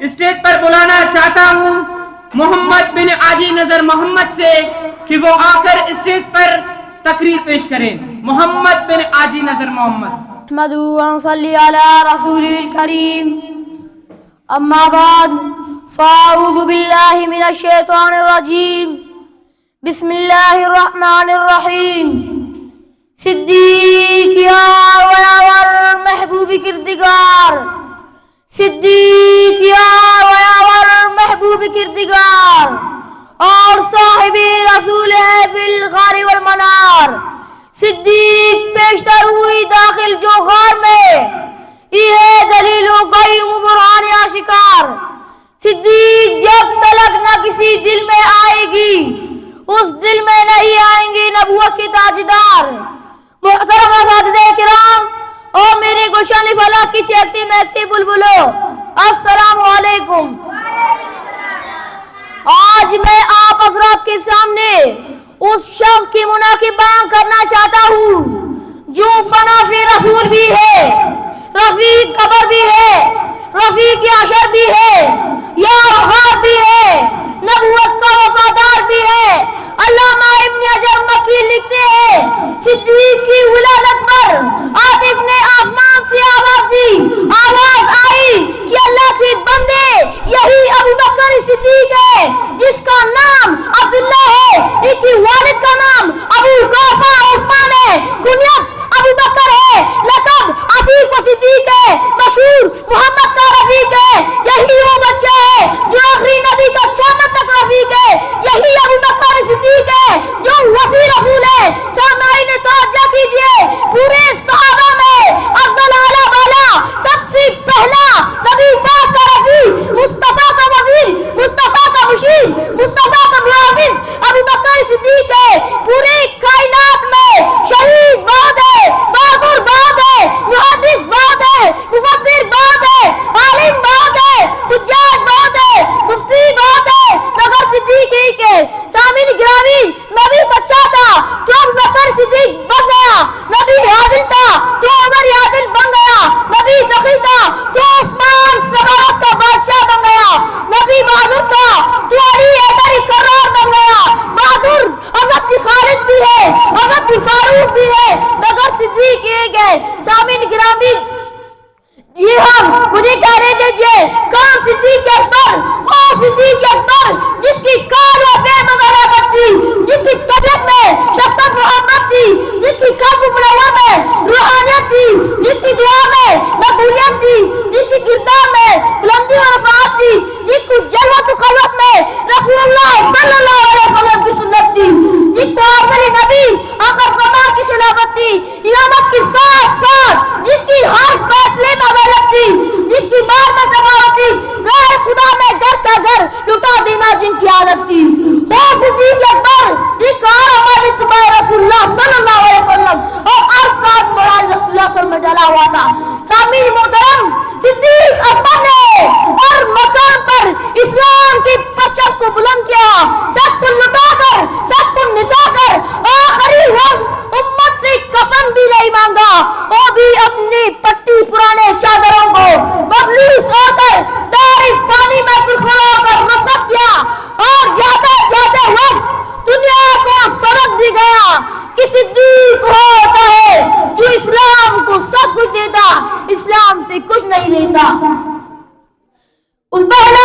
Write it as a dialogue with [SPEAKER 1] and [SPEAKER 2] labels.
[SPEAKER 1] Stage پر بلانا چاہتا ہوں محمد بن آجی نظر محمد سے کہ وہ آ کر اسٹیج پر تقریر پیش کریں. محمد بن آجی نظر محمد.
[SPEAKER 2] احمدوا ونصلي على رسوله الكريم. اما بعد فاعوذ بالله من الشيطان الرجيم. بسم الله الرحمن الرحيم. صدیق یار ویاور محبوب کردگار، صدیق یار ویاور محبوب کردگار، اور صاحب رسول ہے فی الغار والمنار. صدیق پیشتر ہوئی داخل جو غار میں، یہ دلیل و قیم برہان آشکار. صدیق جب تلک نہ کسی دل میں آئے گی، اس دل میں نہیں آئیں گے نبوت کے تاجدار. محترم اساتذہ کرام اور میرے گلشن فلاح کی چہکتی مہکتی بلبلو، السلام علیکم. آج میں آپ حضرات کے سامنے اس شخص کی مناقب بیان کرنا چاہتا ہوں جو فنا فی رسول بھی ہے، رفیق قبر بھی ہے، رفیق عشر بھی ہے، یار غار بھی ہے، نبوت کا وفادار بھی ہے. علامہ ابن حجر مکی لکھتے ہیں صدیق کی ولادت پر عاطف نے آسمان سے آواز دی، آواز آئی کہ اللہ کے بندے یہی ابو بکر صدیق ہے جس کا نام عبداللہ ہے، ان کی والد کا نام ابو قحافہ عثمان ہے، کنیت ابو بکر ہے، لقب عتیق و صدیق ہے، مشہور محمد کا رفیق ہے. یہی وہ بچہ ہے جو آخری نبی کا قیامت تک رفیق ہے. یہی ابو بکر صدیق ہے جو وفی رسول ہے. سامعین توجہ کیجئے، پورے صحابہ میں افضل اعلیٰ بالا سب سے پہلا نبی پاک کا رفیق، مصطفیٰ کا وزیر، مصطفیٰ کا مشیر، مصطفیٰ کا محافظ ابو بکر صدیق ہے. پورے کائنات میں شہید بہت ہے، بہادر بہت ہے، محدث بہت ہے، مفسر بہت ہے، عالم بہت ہے، حجاج بہت ہے، مفتی بہت ہے، مگر صدیق ایک ہے. سامعین گرامی، نبی سچا تھا تو ابو بکر صدیق بن گیا، نبی عادل تھا تو عمر عادل بن گیا، نبی سخی تھا تو عثمان سخاوت کا بادشاہ بن گیا، نبی بہادر تھا تو علی حیدر کرار بن گیا. بہادر حضرت خالد بھی ہے، حضرت فاروق بھی ہے، مگر صدیق ایک ہے. سامعین گرامی، جی ہاں، مجھے کہنے دیجئے کون صدیق اکبر؟ وہ صدیق اکبر جس کی کار و فہم مغربت تھی، جس کی طبیعت میں شفقت محبت تھی، جس کی قلب منور میں روحانیت تھی، جس کی دعا میں مقبولیت تھی، جس کی کردار میں بلندی و رفعت تھی، جس کو جلوت و خلوت میں رسول اللہ صلی اللہ علیہ وسلم کی سنت تھی، جس کو آخری نبی آخر زمان کی خلافت تھی، امامت کی ساتھ ساتھ جس کی ہر فیصلے میں غلط تھی، جس کی مال میں سخاوت تھی، راہ خدا میں گھر کا گھر لٹا دینا جن کی عادت تھی. وہ صدیق اکبر جس کا ہر عمل اتباع رسول اللہ صلی اللہ علیہ وسلم اور ہر ساتھ مراد رسول اللہ صلی اللہ علیہ وسلم میں ڈلا ہوا تھا. سامعین محترم، صدیق اکبر نے ہر مقام پر اسلام کی پرچم کو بلند کیا، سب کو لٹا کر، سب کو نسا کر آخری وقت امت سے قسم بھی نہیں مانگا، وہ بھی اپنی پٹی پرانے چادروں کو مبلوس ہو کر دار فانی میں سرخرو ہو کر نصب کیا، اور جاتے جاتے وقت دنیا کو سبق دی گیا کہ صدیق ہوتا ہے جو اسلام کو سب کچھ دیتا، اسلام سے کچھ نہیں لیتا. اس پہلے